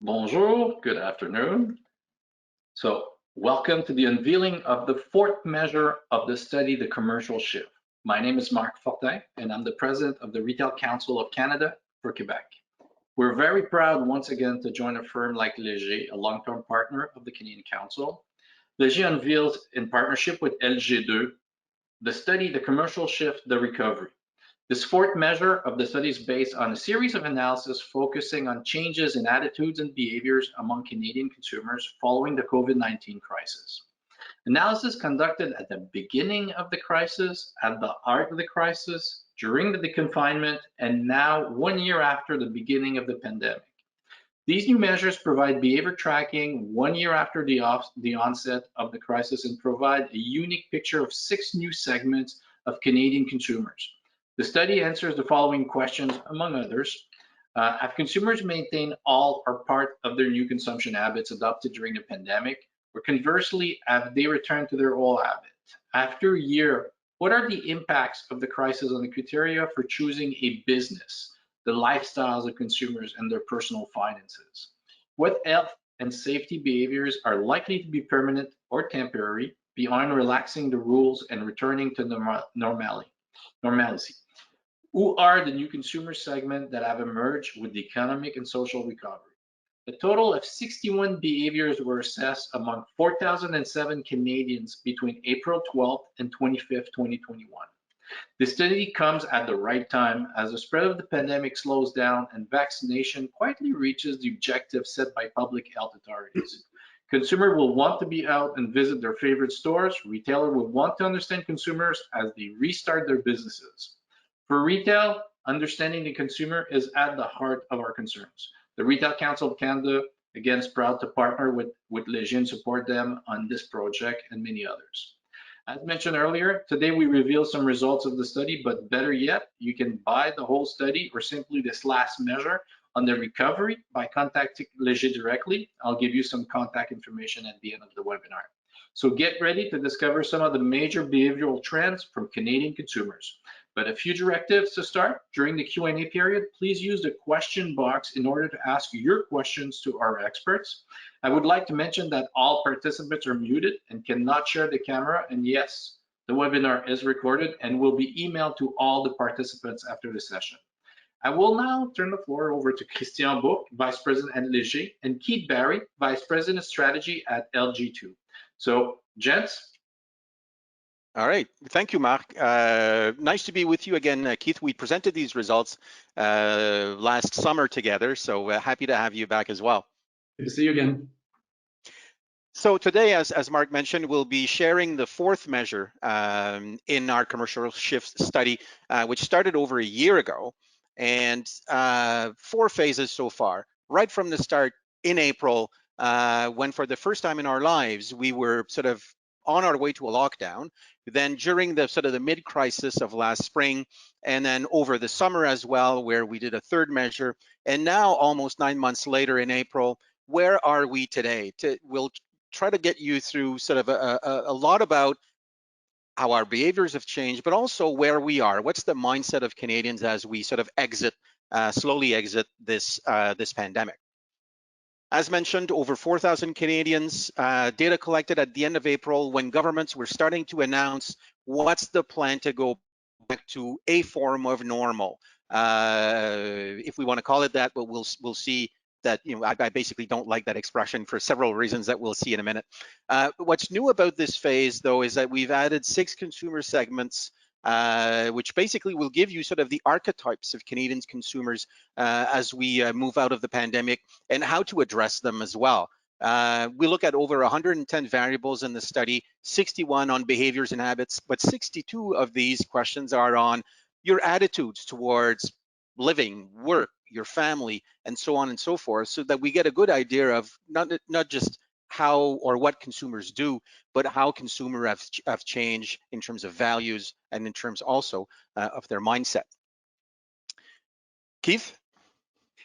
Bonjour, good afternoon. So, welcome to the unveiling of the fourth measure of the study, The Commercial Shift. My name is Marc Fortin, and I'm the president of the Retail Council of Canada for Quebec. We're very proud once again to join a firm like Léger, a long-term partner of the Canadian Council. Léger unveils, in partnership with LG2, the study, The Commercial Shift, The Recovery. This fourth measure of the study is based on a series of analyses focusing on changes in attitudes and behaviors among Canadian consumers following the COVID-19 crisis. Analysis conducted at the beginning of the crisis, at the heart of the crisis, during the confinement, and now 1 year after the beginning of the pandemic. These new measures provide behavior tracking 1 year after the onset of the crisis and provide a unique picture of 6 new segments of Canadian consumers. The study answers the following questions, among others. Have consumers maintained all or part of their new consumption habits adopted during the pandemic? Or conversely, have they returned to their old habit? After a year, what are the impacts of the crisis on the criteria for choosing a business, the lifestyles of consumers, and their personal finances? What health and safety behaviors are likely to be permanent or temporary beyond relaxing the rules and returning to normalcy? Who are the new consumer segment that have emerged with the economic and social recovery? A total of 61 behaviors were assessed among 4,007 Canadians between April 12th and 25th, 2021. This study comes at the right time as the spread of the pandemic slows down and vaccination quietly reaches the objective set by public health authorities. Consumer will want to be out and visit their favorite stores. Retailer will want to understand consumers as they restart their businesses. For retail, understanding the consumer is at the heart of our concerns. The Retail Council of Canada, again, is proud to partner with Léger and support them on this project and many others. As mentioned earlier, today we reveal some results of the study, but better yet, you can buy the whole study or simply this last measure on the recovery by contacting Léger directly. I'll give you some contact information at the end of the webinar. So get ready to discover some of the major behavioral trends from Canadian consumers. But a few directives to start. During the Q&A period, please use the question box in order to ask your questions to our experts. I would like to mention that all participants are muted and cannot share the camera. And yes, the webinar is recorded and will be emailed to all the participants after the session. I will now turn the floor over to Christian Bourque, Vice President at Léger, and Keith Barry, Vice President of Strategy at LG2. So, gents. All right, thank you, Marc. Nice to be with you again, Keith. We presented these results last summer together, so happy to have you back as well. Good to see you again. So today, as Marc mentioned, we'll be sharing the fourth measure in our commercial shift study, which started over a year ago, and 4 phases so far. Right from the start in April, when for the first time in our lives, we were sort of on our way to a lockdown, then during the sort of the mid-crisis of last spring, and then over the summer as well, where we did a third measure, and now almost 9 months later in April, where are we today? We'll try to get you through sort of a lot about how our behaviors have changed, but also where we are. What's the mindset of Canadians as we sort of slowly exit this pandemic? As mentioned, over 4,000 Canadians, data collected at the end of April when governments were starting to announce what's the plan to go back to a form of normal, if we want to call it that, but we'll see that, you know, I basically don't like that expression for several reasons that we'll see in a minute. What's new about this phase, though, is that we've added 6 consumer segments, which basically will give you sort of the archetypes of Canadian consumers as we move out of the pandemic and how to address them as well. We look at over 110 variables in the study, 61 on behaviors and habits, but 62 of these questions are on your attitudes towards living, work, your family, and so on and so forth, so that we get a good idea of not just how or what consumers do, but how consumers have changed in terms of values and in terms also of their mindset. Keith?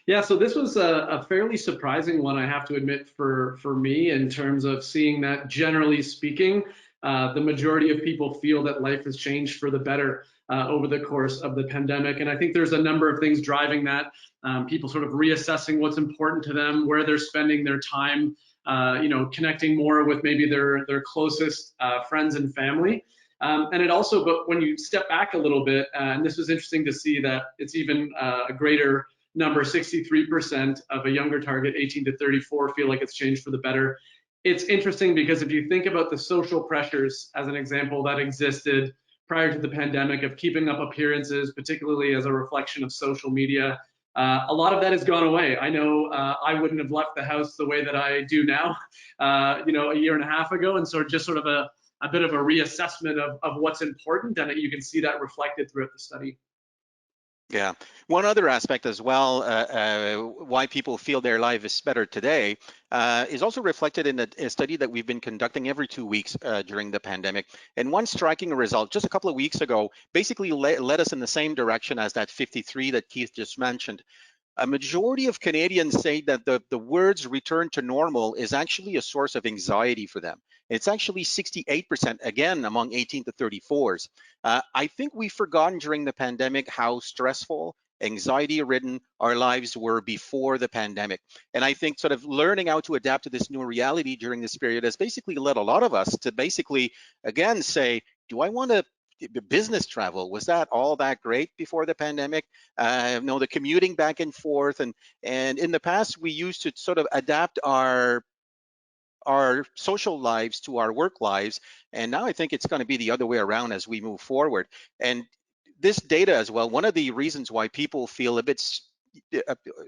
Yeah, so this was a fairly surprising one, I have to admit, for me, in terms of seeing that, generally speaking, the majority of people feel that life has changed for the better. over the course of the pandemic. And I think there's a number of things driving that. People sort of reassessing what's important to them, where they're spending their time, connecting more with maybe their closest friends and family. And it also, but when you step back a little bit, and this was interesting to see that it's even a greater number, 63% of a younger target, 18 to 34, feel like it's changed for the better. It's interesting because if you think about the social pressures, as an example, that existed prior to the pandemic of keeping up appearances, particularly as a reflection of social media, a lot of that has gone away. I know I wouldn't have left the house the way that I do now, a year and a half ago. And so just sort of a bit of a reassessment of what's important, and you can see that reflected throughout the study. Yeah. One other aspect as well, why people feel their life is better today, is also reflected in a study that we've been conducting every 2 weeks during the pandemic. And one striking result just a couple of weeks ago basically led us in the same direction as that 53 that Keith just mentioned. A majority of Canadians say that the words return to normal is actually a source of anxiety for them. It's actually 68%, again, among 18 to 34s. I think we've forgotten during the pandemic how stressful, anxiety-ridden our lives were before the pandemic. And I think sort of learning how to adapt to this new reality during this period has basically led a lot of us to basically, again, say, do I want to business travel? Was that all that great before the pandemic? The commuting back and forth, and in the past we used to sort of adapt our social lives to our work lives, and now I think it's going to be the other way around as we move forward. And this data as well, one of the reasons why people feel a bit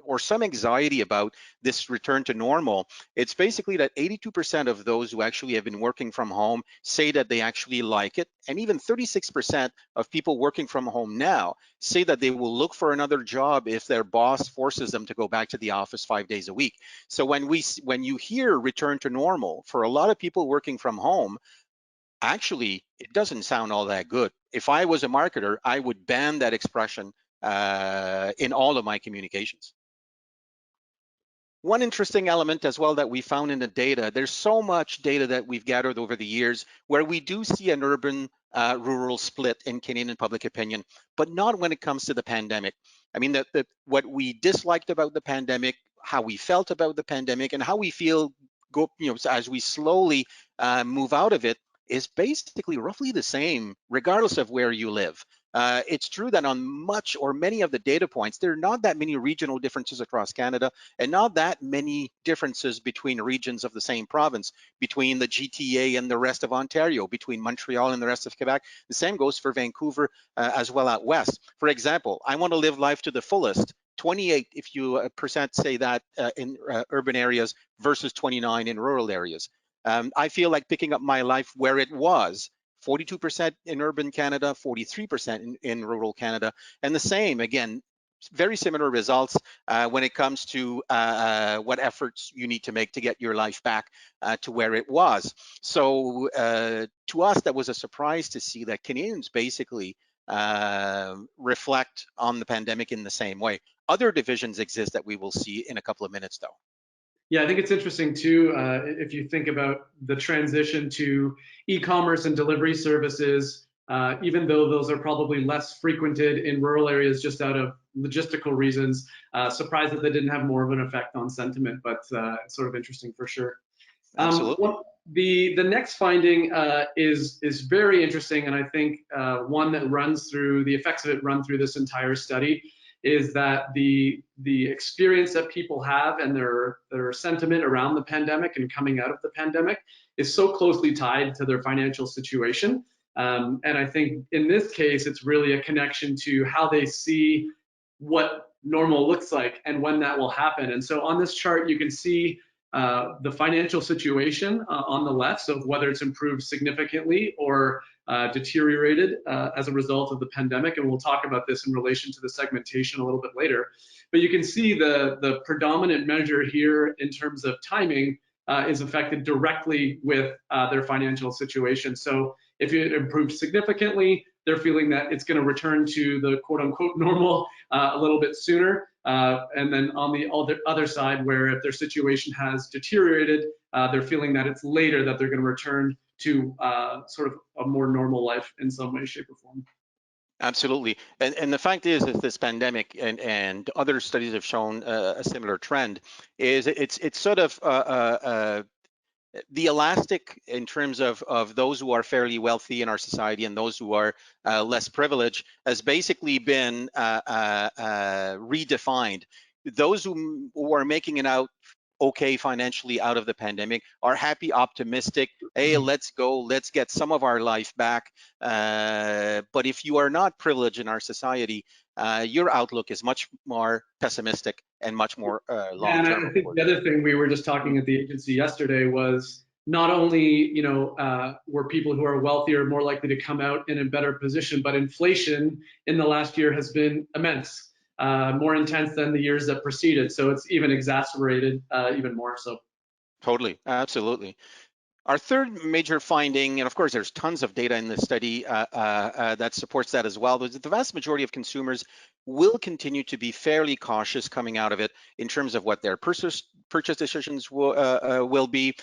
or some anxiety about this return to normal, it's basically that 82% of those who actually have been working from home say that they actually like it. And even 36% of people working from home now say that they will look for another job if their boss forces them to go back to the office 5 days a week. So when you hear return to normal, for a lot of people working from home, actually, it doesn't sound all that good. If I was a marketer, I would ban that expression in all of my communications. One interesting element as well that we found in the data, there's so much data that we've gathered over the years where we do see an urban rural split in Canadian public opinion, but not when it comes to the pandemic. I mean, what we disliked about the pandemic, how we felt about the pandemic, and how we feel as we slowly move out of it is basically roughly the same, regardless of where you live. It's true that on much or many of the data points, there are not that many regional differences across Canada, and not that many differences between regions of the same province, between the GTA and the rest of Ontario, between Montreal and the rest of Quebec. The same goes for Vancouver as well out west. For example, I want to live life to the fullest. 28, if you percent say that in urban areas versus 29 in rural areas. I feel like picking up my life where it was, 42% in urban Canada, 43% in rural Canada, and the same, again, very similar results when it comes to what efforts you need to make to get your life back to where it was. So to us, that was a surprise to see that Canadians basically reflect on the pandemic in the same way. Other divisions exist that we will see in a couple of minutes, though. Yeah, I think it's interesting too, if you think about the transition to e-commerce and delivery services, even though those are probably less frequented in rural areas just out of logistical reasons, surprised that they didn't have more of an effect on sentiment, but it's sort of interesting for sure. Absolutely. The next finding is very interesting, and I think one that runs through, the effects of it run through this entire study, is that the experience that people have and their sentiment around the pandemic and coming out of the pandemic is so closely tied to their financial situation. And I think in this case, it's really a connection to how they see what normal looks like and when that will happen. And so on this chart, you can see the financial situation on the left, so whether it's improved significantly or deteriorated as a result of the pandemic, and we'll talk about this in relation to the segmentation a little bit later. But you can see the predominant measure here in terms of timing is affected directly with their financial situation. So if it improved significantly, they're feeling that it's going to return to the quote-unquote normal a little bit sooner. And then on the other side, where if their situation has deteriorated, they're feeling that it's later that they're going to return to sort of a more normal life in some way, shape, or form. Absolutely. And the fact is that this pandemic and other studies have shown a similar trend is it's sort of the elastic in terms of those who are fairly wealthy in our society and those who are less privileged has basically been redefined. Those who are making it out okay financially out of the pandemic are happy, optimistic. Hey, let's go, let's get some of our life back. But if you are not privileged in our society, your outlook is much more pessimistic and much more Yeah, long-term. and I think the other thing we were just talking at the agency yesterday was not only, were people who are wealthier more likely to come out in a better position, but inflation in the last year has been immense, more intense than the years that preceded. So it's even exacerbated even more so. Totally, absolutely. Our third major finding, and of course there's tons of data in this study that supports that as well, is that the vast majority of consumers will continue to be fairly cautious coming out of it in terms of what their purchase decisions will be,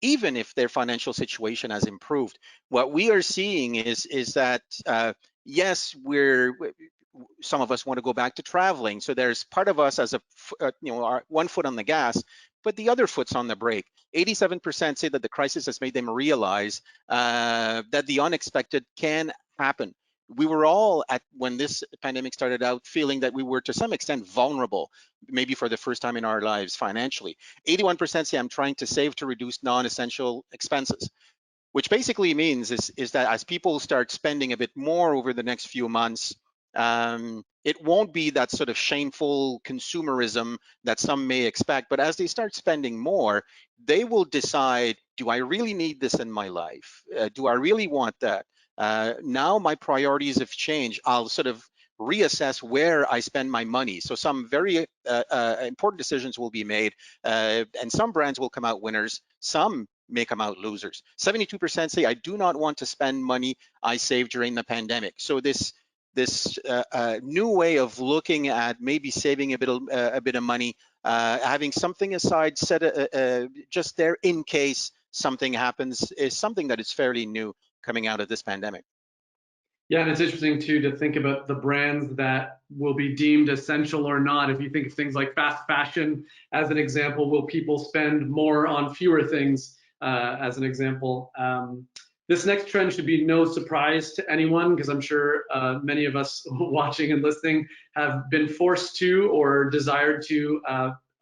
even if their financial situation has improved. What we are seeing is that, yes, some of us want to go back to traveling. So there's part of us as our one foot on the gas, but the other foot's on the brake. 87% say that the crisis has made them realize that the unexpected can happen. We were all when this pandemic started out feeling that we were to some extent vulnerable, maybe for the first time in our lives financially. 81% say I'm trying to save to reduce non-essential expenses, which basically means is that as people start spending a bit more over the next few months, it won't be that sort of shameful consumerism that some may expect, but as they start spending more, they will decide, do I really need this in my life? Do I really want that? Now my priorities have changed. I'll sort of reassess where I spend my money. So some very important decisions will be made, and some brands will come out winners. Some may come out losers. 72% say I do not want to spend money I saved during the pandemic. So this new way of looking at maybe saving a bit of money, having something aside, set just there in case something happens, is something that is fairly new coming out of this pandemic. Yeah, and it's interesting too to think about the brands that will be deemed essential or not. If you think of things like fast fashion as an example, will people spend more on fewer things as an example? This next trend should be no surprise to anyone, because I'm sure many of us watching and listening have been forced to or desired to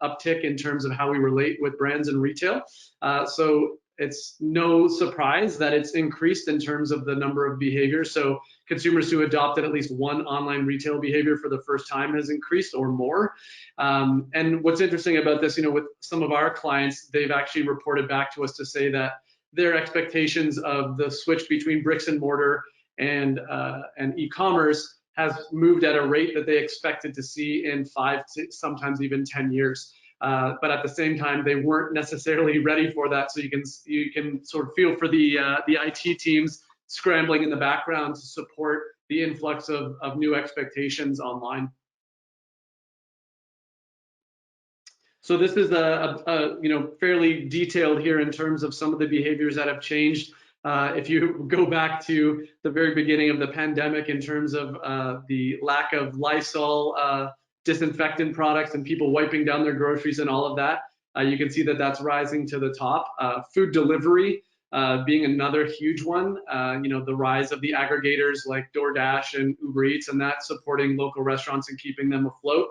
uptick in terms of how we relate with brands and retail. So it's no surprise that it's increased in terms of the number of behaviors. So consumers who adopted at least one online retail behavior for the first time has increased or more. And what's interesting about this, with some of our clients, they've actually reported back to us to say that their expectations of the switch between bricks and mortar and e-commerce has moved at a rate that they expected to see in 5 to sometimes even 10 years. But at the same time, they weren't necessarily ready for that. So you can sort of feel for the IT teams scrambling in the background to support the influx of new expectations online. So this is a fairly detailed here in terms of some of the behaviors that have changed. If you go back to the very beginning of the pandemic in terms of the lack of Lysol disinfectant products and people wiping down their groceries and all of that, you can see that that's rising to the top. Food delivery being another huge one. The rise of the aggregators like DoorDash and Uber Eats, and that supporting local restaurants and keeping them afloat.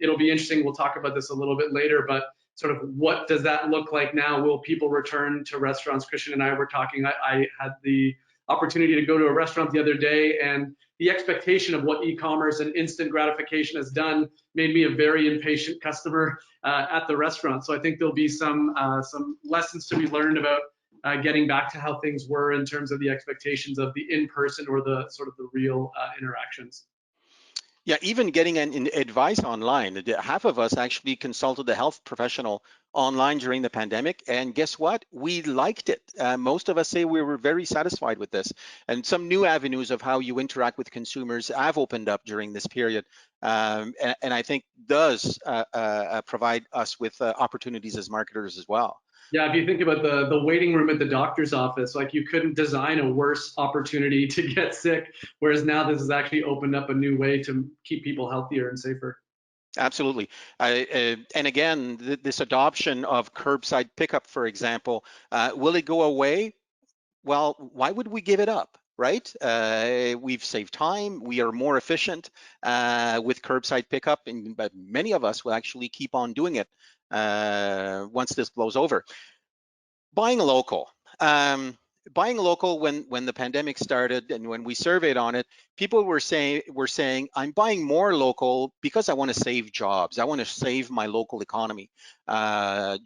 It'll be interesting. We'll talk about this a little bit later, but sort of what does that look like now? Will people return to restaurants? Christian and I were talking. I had the opportunity to go to a restaurant the other day, and the expectation of what e-commerce and instant gratification has done made me a very impatient customer at the restaurant. So I think there'll be some lessons to be learned about getting back to how things were in terms of the expectations of the in-person or the sort of the real interactions. Yeah, even getting advice online. Half of us actually consulted a health professional online during the pandemic, and guess what? We liked it. Most of us say we were very satisfied with this. And some new avenues of how you interact with consumers have opened up during this period, and I think does provide us with opportunities as marketers as well. Yeah, if you think about the waiting room at the doctor's office, like you couldn't design a worse opportunity to get sick, whereas now this has actually opened up a new way to keep people healthier and safer. Absolutely. And again, this adoption of curbside pickup, for example, will it go away? Well, why would we give it up, right? We've saved time. We are more efficient with curbside pickup, but many of us will actually keep on doing it once this blows over. Buying local. Buying local, when the pandemic started and when we surveyed on it, people were saying I'm buying more local because I want to save jobs. I want to save my local economy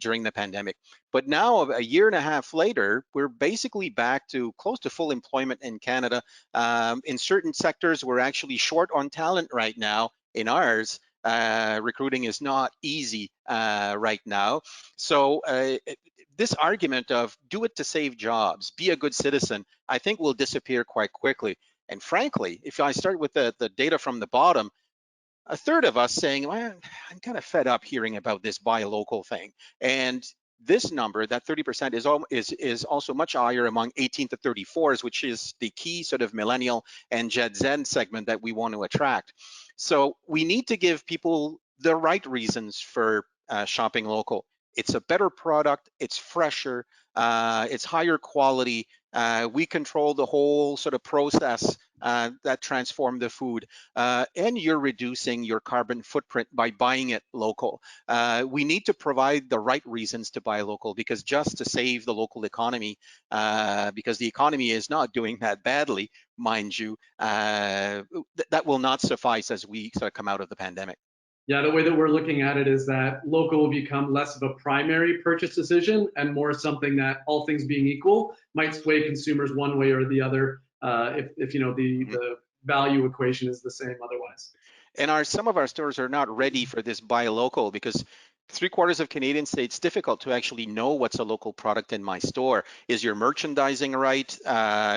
during the pandemic. But now, a year and a half later, we're basically back to close to full employment in Canada. In certain sectors, we're actually short on talent right now. In ours, recruiting is not easy right now. So this argument of do it to save jobs, be a good citizen, I think will disappear quite quickly. And frankly, if I start with the data from the bottom, a third of us saying, well, I'm kind of fed up hearing about this buy local thing. And this number, that 30%, is also much higher among 18 to 34s, which is the key sort of millennial and Gen Z segment that we want to attract. So we need to give people the right reasons for shopping local. It's a better product, it's fresher, it's higher quality. We control the whole sort of process that transform the food, and you're reducing your carbon footprint by buying it local. We need to provide the right reasons to buy local, because just to save the local economy, because the economy is not doing that badly, mind you, that will not suffice as we sort of come out of the pandemic. Yeah, the way that we're looking at it is that local will become less of a primary purchase decision and more something that, all things being equal, might sway consumers one way or the other if you know the value equation is the same otherwise. And some of our stores are not ready for this buy local, because 3/4 of Canadians say it's difficult to actually know what's a local product in my store. Is your merchandising right?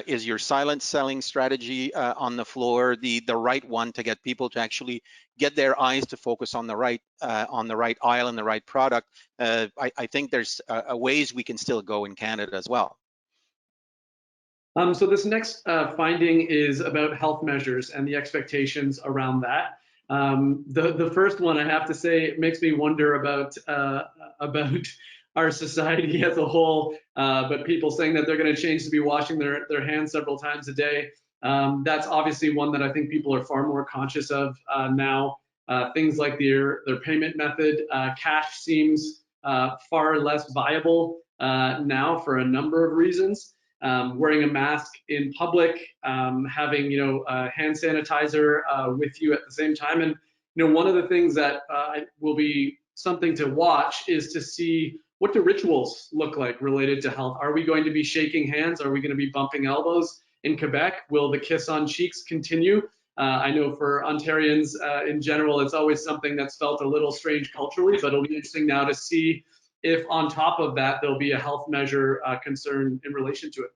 Is your silent selling strategy on the floor the right one to get people to actually get their eyes to focus on the right aisle and the right product? I think there's ways we can still go in Canada as well. So this next finding is about health measures and the expectations around that. The first one, I have to say, makes me wonder about our society as a whole, but people saying that they're going to change to be washing their hands several times a day. That's obviously one that I think people are far more conscious of now. Things like their payment method, cash seems far less viable now for a number of reasons. Wearing a mask in public, having hand sanitizer with you at the same time, and one of the things that will be something to watch is to see what do rituals look like related to health. Are we going to be shaking hands? Are we going to be bumping elbows in Quebec? Will the kiss on cheeks continue? I know for Ontarians in general, it's always something that's felt a little strange culturally, but it'll be interesting now to see if on top of that, there'll be a health measure concern in relation to it.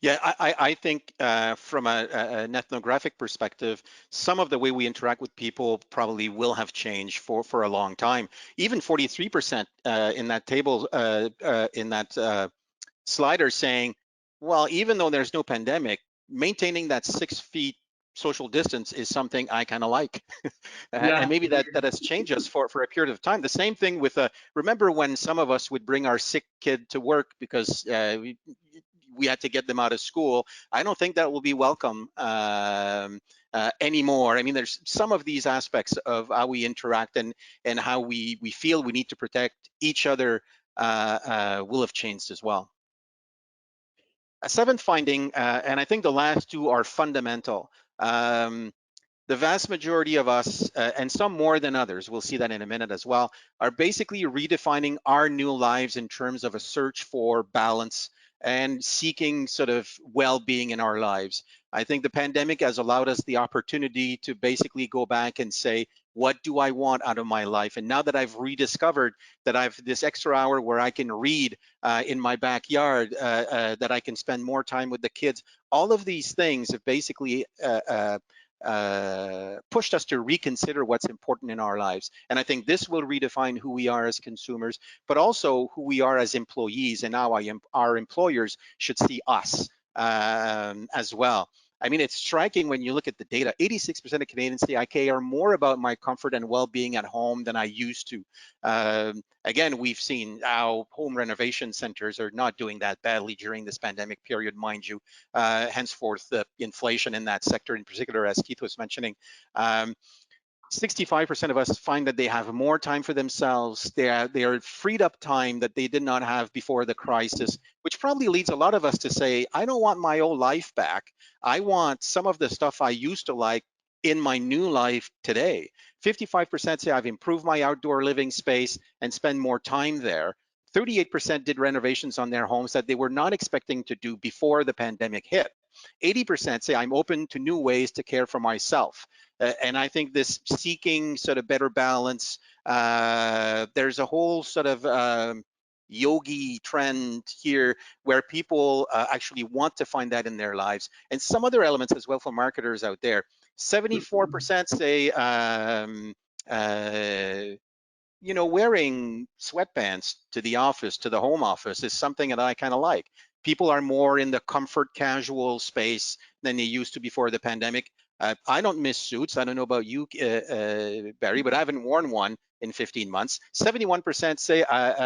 Yeah, I think from an ethnographic perspective, some of the way we interact with people probably will have changed for a long time. Even 43% in that table, in that slider saying, well, even though there's no pandemic, maintaining that 6 feet social distance is something I kind of like. Yeah. And maybe that has changed us for a period of time. The same thing with, remember when some of us would bring our sick kid to work because we had to get them out of school. I don't think that will be welcome anymore. I mean, there's some of these aspects of how we interact and how we feel we need to protect each other will have changed as well. A seventh finding, and I think the last two are fundamental. The vast majority of us, and some more than others, we'll see that in a minute as well, are basically redefining our new lives in terms of a search for balance and seeking sort of well-being in our lives. I think the pandemic has allowed us the opportunity to basically go back and say, what do I want out of my life? And now that I've rediscovered that I've this extra hour where I can read in my backyard, that I can spend more time with the kids, all of these things have basically pushed us to reconsider what's important in our lives. And I think this will redefine who we are as consumers, but also who we are as employees, and how our employers should see us as well. I mean, it's striking when you look at the data. 86% of Canadians say I care more about my comfort and well-being at home than I used to. Again, we've seen how home renovation centers are not doing that badly during this pandemic period, mind you. Henceforth, the inflation in that sector in particular, as Keith was mentioning, 65% of us find that they have more time for themselves. They are freed up time that they did not have before the crisis, which probably leads a lot of us to say, I don't want my old life back. I want some of the stuff I used to like in my new life today. 55% say I've improved my outdoor living space and spend more time there. 38% did renovations on their homes that they were not expecting to do before the pandemic hit. 80% say I'm open to new ways to care for myself. And I think this seeking sort of better balance, there's a whole sort of yogi trend here where people actually want to find that in their lives. And some other elements as well for marketers out there. 74% say, you know, wearing sweatpants to the office, to the home office is something that I kind of like. People are more in the comfort casual space than they used to before the pandemic. I don't miss suits. I don't know about you, Barry, but I haven't worn one in 15 months. 71% say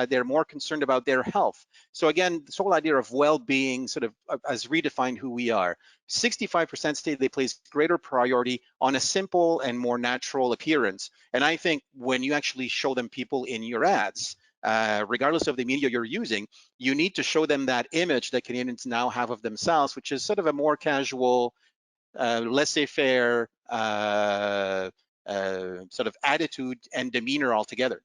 they're more concerned about their health. So again, this whole idea of well-being sort of has redefined who we are. 65% say they place greater priority on a simple and more natural appearance. And I think when you actually show them people in your ads, regardless of the media you're using, you need to show them that image that Canadians now have of themselves, which is sort of a more casual, laissez-faire sort of attitude and demeanor altogether.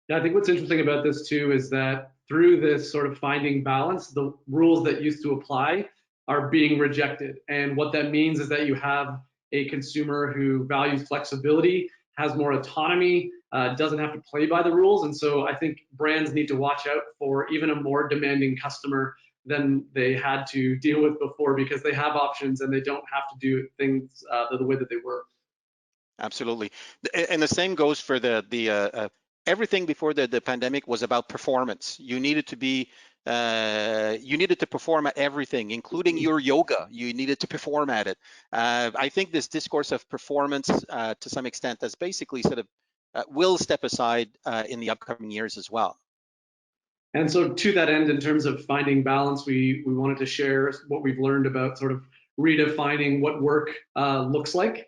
Yeah, I think what's interesting about this too is that through this sort of finding balance, the rules that used to apply are being rejected. And what that means is that you have a consumer who values flexibility, has more autonomy, doesn't have to play by the rules. And so I think brands need to watch out for even a more demanding customer than they had to deal with before, because they have options and they don't have to do things the way that they were. Absolutely. And the same goes for the everything before the pandemic was about performance. You needed to be you needed to perform at everything, including your yoga. You needed to perform at it. I think this discourse of performance to some extent has basically sort of will step aside in the upcoming years as well. And so to that end, in terms of finding balance, we wanted to share what we've learned about sort of redefining what work looks like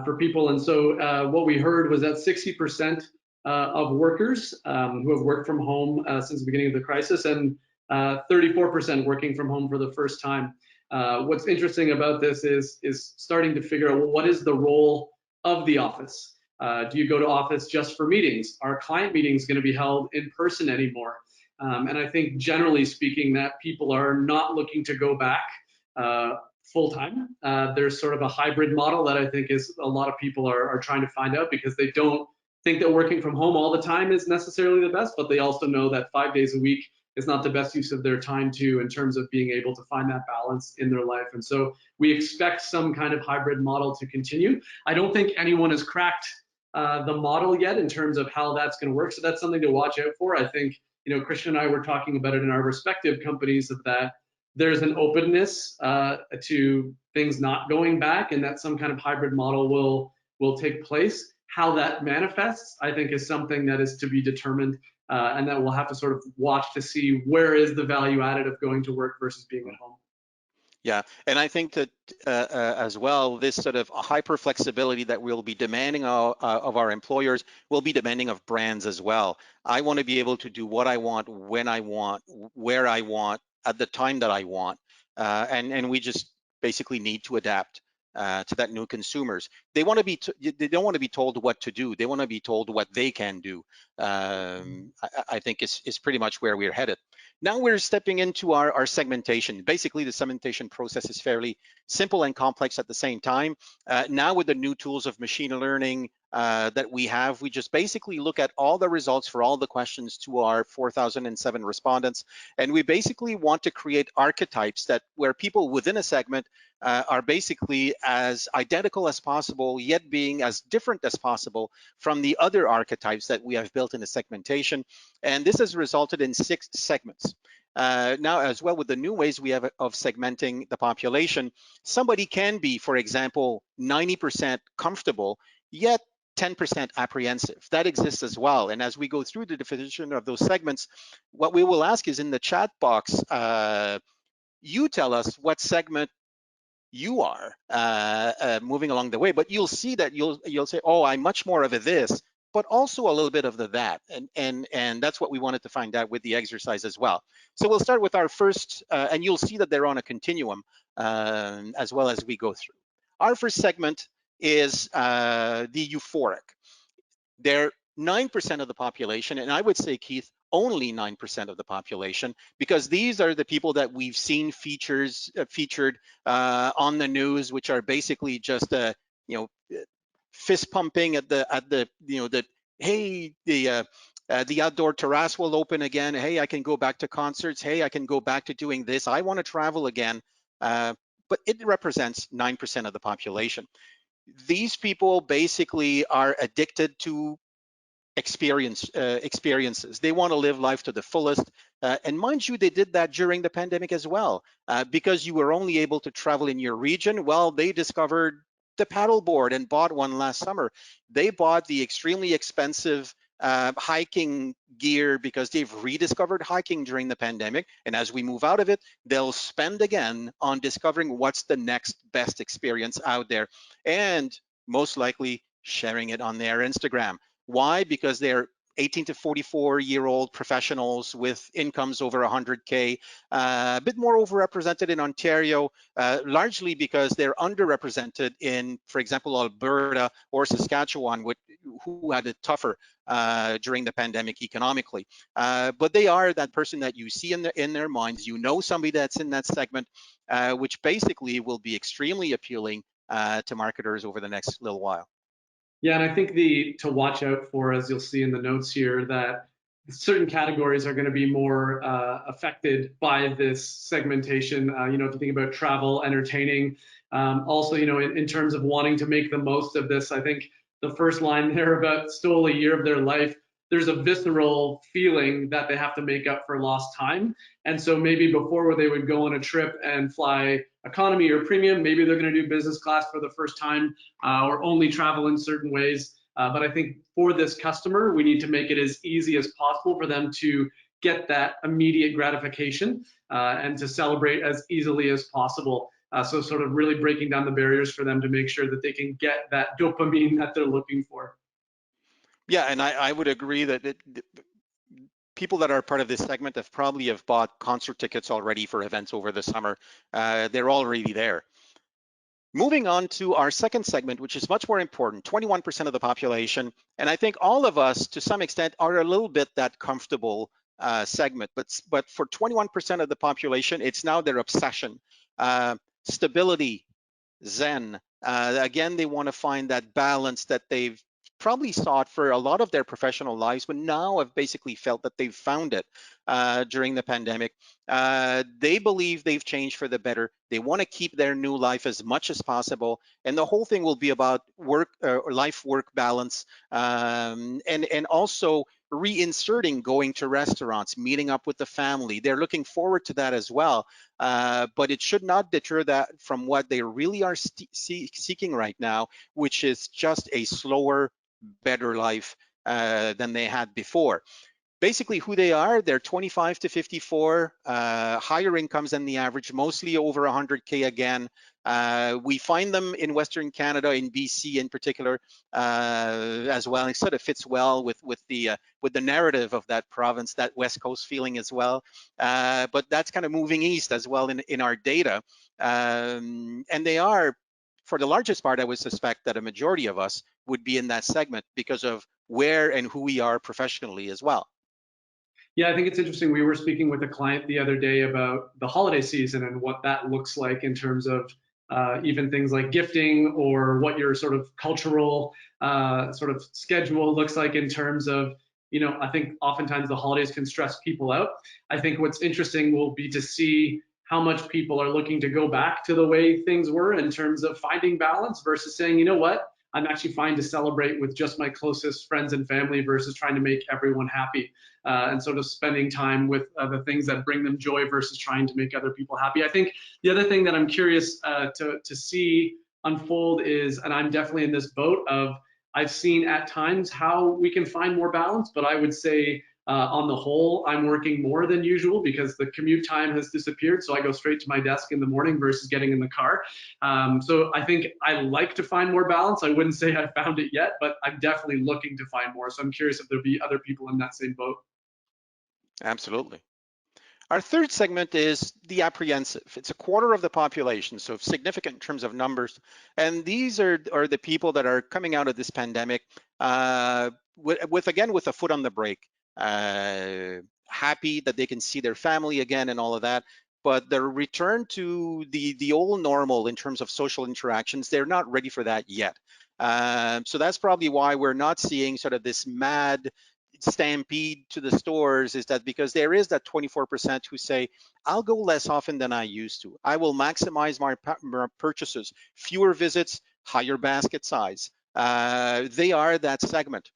for people. And so what we heard was that 60% of workers who have worked from home since the beginning of the crisis, and 34% working from home for the first time. What's interesting about this is starting to figure out, well, what is the role of the office? Do you go to office just for meetings? Are client meetings going to be held in person anymore? And I think generally speaking that people are not looking to go back full time. There's sort of a hybrid model that I think is a lot of people are trying to find out, because they don't think that working from home all the time is necessarily the best, but they also know that 5 days a week is not the best use of their time too, in terms of being able to find that balance in their life. And so we expect some kind of hybrid model to continue. I don't think anyone has cracked the model yet in terms of how that's going to work. So that's something to watch out for. I think, you know, Christian and I were talking about it in our respective companies, of that there's an openness to things not going back, and that some kind of hybrid model will take place. How that manifests, I think, is something that is to be determined, and that we'll have to sort of watch to see where is the value added of going to work versus being at home. Yeah, and I think that as well, this sort of hyper flexibility that we'll be demanding of our employers will be demanding of brands as well. I want to be able to do what I want, when I want, where I want, at the time that I want, and we just basically need to adapt to that new consumers. They want to be, they don't want to be told what to do. They want to be told what they can do. I think is pretty much where we're headed. Now we're stepping into our segmentation. Basically, the segmentation process is fairly simple and complex at the same time. Now with the new tools of machine learning, that we have. We just basically look at all the results for all the questions to our 4,007 respondents, and we basically want to create archetypes that where people within a segment are basically as identical as possible, yet being as different as possible from the other archetypes that we have built in the segmentation. And this has resulted in 6 segments. Now, as well, with the new ways we have of segmenting the population, somebody can be, for example, 90% comfortable, yet 10% apprehensive. That exists as well. And as we go through the definition of those segments, what we will ask is in the chat box, you tell us what segment you are moving along the way, but you'll see that you'll say, oh, I'm much more of a this, but also a little bit of the that, and that's what we wanted to find out with the exercise as well. So we'll start with our first, and you'll see that they're on a continuum as well as we go through. Our first segment is the euphoric. They're 9% of the population, and I would say, Keith, only 9% of the population, because these are the people that we've seen featured on the news, which are basically just fist pumping at the hey, the outdoor terrace will open again. Hey, I can go back to concerts. Hey, I can go back to doing this. I want to travel again. But it represents 9% of the population. These people basically are addicted to experiences. They want to live life to the fullest. And mind you, they did that during the pandemic as well. Because you were only able to travel in your region, well, they discovered the paddleboard and bought one last summer. They bought the extremely expensive hiking gear because they've rediscovered hiking during the pandemic. And as we move out of it, they'll spend again on discovering what's the next best experience out there, and most likely sharing it on their Instagram. Why? Because they're 18 to 44-year-old professionals with incomes over 100K, a bit more overrepresented in Ontario, largely because they're underrepresented in, for example, Alberta or Saskatchewan, who had it tougher during the pandemic economically. But they are that person that you see in their minds. You know somebody that's in that segment, which basically will be extremely appealing to marketers over the next little while. Yeah, and I think to watch out for, as you'll see in the notes here, that certain categories are going to be more affected by this segmentation. If you think about travel, entertaining, also, in terms of wanting to make the most of this, I think the first line there about stole a year of their life, there's a visceral feeling that they have to make up for lost time. And so maybe before, where they would go on a trip and fly economy or premium, maybe they're going to do business class for the first time, or only travel in certain ways. But I think for this customer, we need to make it as easy as possible for them to get that immediate gratification and to celebrate as easily as possible. So sort of really breaking down the barriers for them to make sure that they can get that dopamine that they're looking for. Yeah, and I would agree that people that are part of this segment have probably bought concert tickets already for events over the summer. They're already there. Moving on to our second segment, which is much more important, 21% of the population. And I think all of us, to some extent, are a little bit that comfortable segment. But for 21% of the population, it's now their obsession. Stability, Zen. Again, they want to find that balance that they've probably sought for a lot of their professional lives, but now have basically felt that they've found it during the pandemic. They believe they've changed for the better. They want to keep their new life as much as possible, and the whole thing will be about life-work balance, and also reinserting going to restaurants, meeting up with the family. They're looking forward to that as well, but it should not deter that from what they really are seeking right now, which is just a slower, better life than they had before. Basically, who they are, they're 25 to 54, higher incomes than the average, mostly over 100K again. We find them in Western Canada, in BC in particular, as well. It sort of fits well with the narrative of that province, that West Coast feeling as well. But that's kind of moving east as well in our data. And they are, for the largest part, I would suspect that a majority of us would be in that segment because of where and who we are professionally as well. Yeah, I think it's interesting. We were speaking with a client the other day about the holiday season and what that looks like in terms of even things like gifting or what your sort of cultural sort of schedule looks like in terms of, I think oftentimes the holidays can stress people out. I think what's interesting will be to see how much people are looking to go back to the way things were in terms of finding balance versus saying, you know what, I'm actually fine to celebrate with just my closest friends and family versus trying to make everyone happy, and sort of spending time with the things that bring them joy versus trying to make other people happy. I think the other thing that I'm curious to see unfold is, and I'm definitely in this boat of, I've seen at times how we can find more balance, but I would say on the whole, I'm working more than usual because the commute time has disappeared. So I go straight to my desk in the morning versus getting in the car. So I think I like to find more balance. I wouldn't say I've found it yet, but I'm definitely looking to find more. So I'm curious if there'll be other people in that same boat. Absolutely. Our third segment is the apprehensive. It's a quarter of the population, so significant in terms of numbers. And these are the people that are coming out of this pandemic with a foot on the brake, happy that they can see their family again and all of that. But the return to the old normal in terms of social interactions, they're not ready for that yet. So that's probably why we're not seeing sort of this mad stampede to the stores, is that because there is that 24% who say, I'll go less often than I used to. I will maximize my purchases, fewer visits, higher basket size. They are that segment.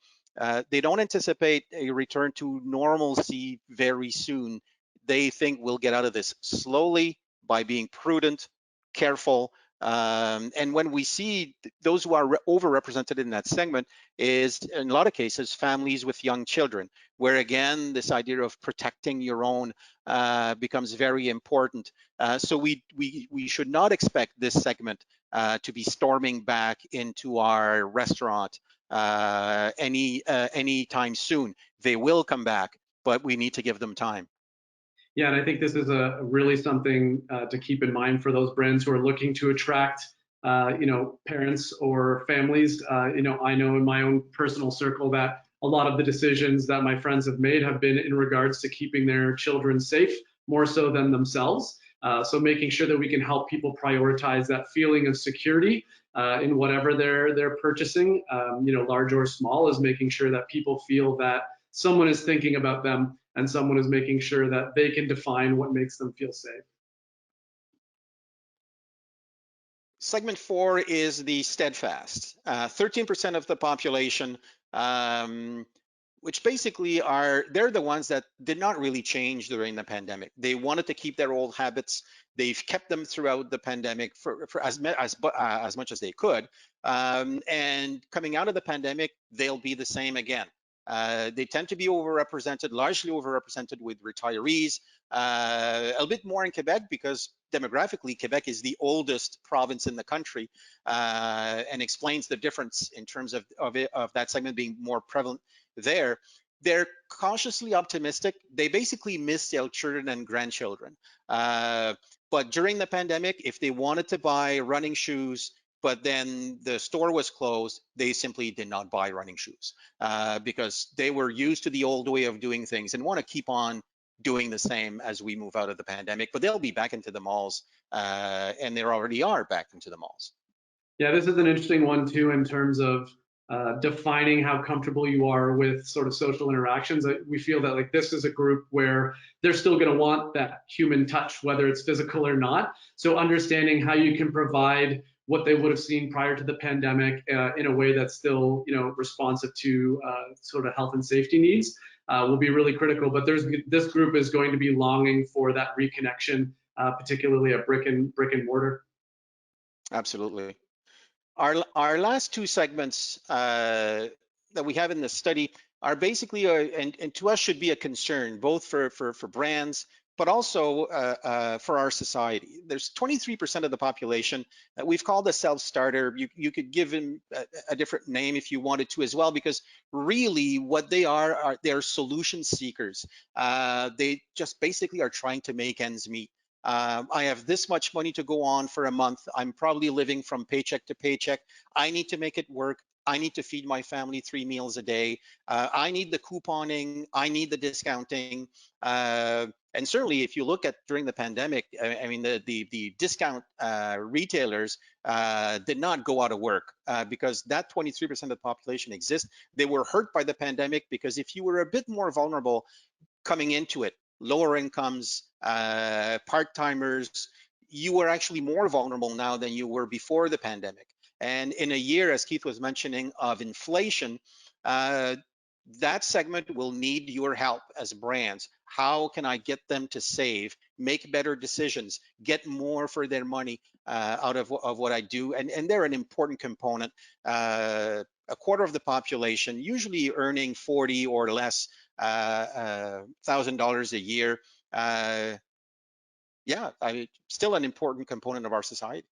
They don't anticipate a return to normalcy very soon. They think we'll get out of this slowly by being prudent, careful. And when we see those who are overrepresented in that segment is, in a lot of cases, families with young children, where again, this idea of protecting your own becomes very important. So we should not expect this segment to be storming back into our restaurant anytime soon. They will come back, but we need to give them time. Yeah, and I think this is really something to keep in mind for those brands who are looking to attract, parents or families. I know in my own personal circle that a lot of the decisions that my friends have made have been in regards to keeping their children safe, more so than themselves. So making sure that we can help people prioritize that feeling of security in whatever they're purchasing, large or small, is making sure that people feel that someone is thinking about them and someone is making sure that they can define what makes them feel safe. Segment 4 is the STEADFAST. 13% of the population, which basically they're the ones that did not really change during the pandemic. They wanted to keep their old habits. They've kept them throughout the pandemic for as much as they could. And coming out of the pandemic, they'll be the same again. They tend to be overrepresented, largely overrepresented with retirees, a bit more in Quebec because demographically, Quebec is the oldest province in the country, and explains the difference in terms of that segment being more prevalent there. They're cautiously optimistic. They basically miss their children and grandchildren. But during the pandemic, if they wanted to buy running shoes, but then the store was closed, they simply did not buy running shoes because they were used to the old way of doing things and want to keep on doing the same as we move out of the pandemic. But they'll be back into the malls, and they already are back into the malls. Yeah, this is an interesting one too in terms of defining how comfortable you are with sort of social interactions. We feel that like this is a group where they're still going to want that human touch, whether it's physical or not. So understanding how you can provide what they would have seen prior to the pandemic in a way that's still, responsive to sort of health and safety needs will be really critical. But this group is going to be longing for that reconnection, particularly at brick and mortar. Absolutely. Our last two segments that we have in the study are basically, and to us should be a concern, both for brands, but also for our society. There's 23% of the population that we've called a self-starter. You could give them a different name if you wanted to as well, because really what they are they're solution seekers. They just basically are trying to make ends meet. I have this much money to go on for a month. I'm probably living from paycheck to paycheck. I need to make it work. I need to feed my family 3 meals a day. I need the couponing. I need the discounting. And certainly, if you look at during the pandemic, I mean, the discount retailers did not go out of work because that 23% of the population exists. They were hurt by the pandemic because if you were a bit more vulnerable coming into it, lower incomes, part-timers, you were actually more vulnerable now than you were before the pandemic. And in a year, as Keith was mentioning, of inflation, that segment will need your help as brands. How can I get them to save, make better decisions, get more for their money out of what I do? And they're an important component. A quarter of the population, usually earning 40 or less $1,000 a year. Yeah, still an important component of our society.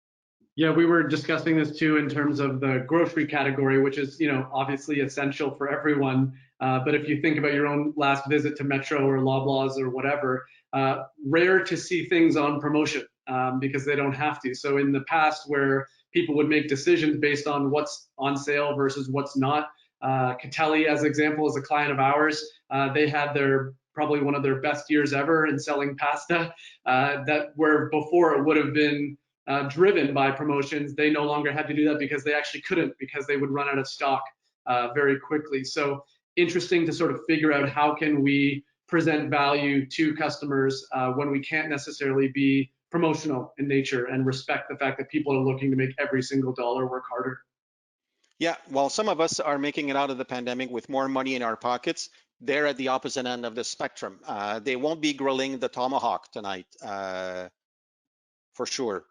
Yeah, we were discussing this too in terms of the grocery category, which is, obviously essential for everyone. But if you think about your own last visit to Metro or Loblaws or whatever, rare to see things on promotion because they don't have to. So in the past, where people would make decisions based on what's on sale versus what's not, Catelli, as example, is a client of ours. They had probably one of their best years ever in selling pasta. That where before it would have been driven by promotions, they no longer had to do that because they actually couldn't, because they would run out of stock very quickly. So interesting to sort of figure out how can we present value to customers when we can't necessarily be promotional in nature and respect the fact that people are looking to make every single dollar work harder. Yeah, while some of us are making it out of the pandemic with more money in our pockets, they're at the opposite end of the spectrum. They won't be grilling the tomahawk tonight, for sure.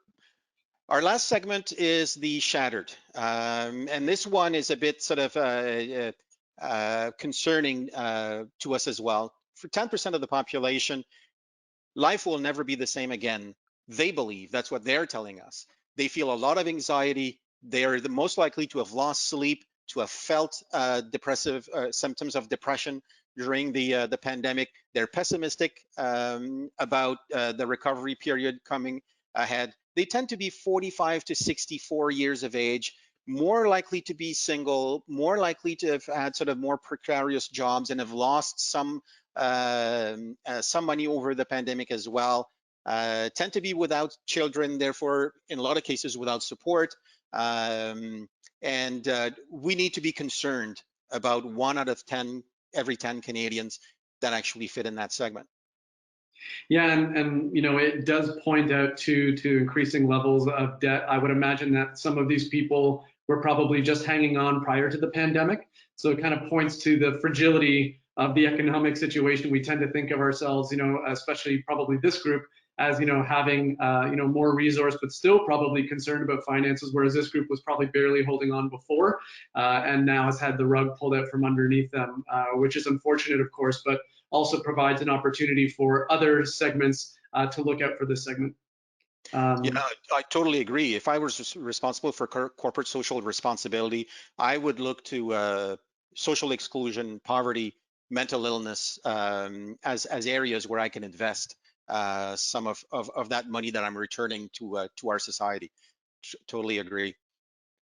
Our last segment is the shattered. And this one is a bit sort of concerning to us as well. For 10% of the population, life will never be the same again. They believe, that's what they're telling us. They feel a lot of anxiety. They are the most likely to have lost sleep, to have felt depressive symptoms of depression during the pandemic. They're pessimistic about the recovery period coming ahead. They tend to be 45 to 64 years of age, more likely to be single, more likely to have had sort of more precarious jobs and have lost some money over the pandemic as well. Tend to be without children, therefore, in a lot of cases, without support. And we need to be concerned about 1 out of 10, every 10 Canadians that actually fit in that segment. Yeah, and it does point out to increasing levels of debt. I would imagine that some of these people were probably just hanging on prior to the pandemic. So it kind of points to the fragility of the economic situation. We tend to think of ourselves, especially probably this group, as having more resource, but still probably concerned about finances, whereas this group was probably barely holding on before, and now has had the rug pulled out from underneath them, which is unfortunate, of course, but also provides an opportunity for other segments to look out for this segment. Yeah, I totally agree. If I was responsible for corporate social responsibility, I would look to social exclusion, poverty, mental illness as areas where I can invest some of that money that I'm returning to our society. Totally agree.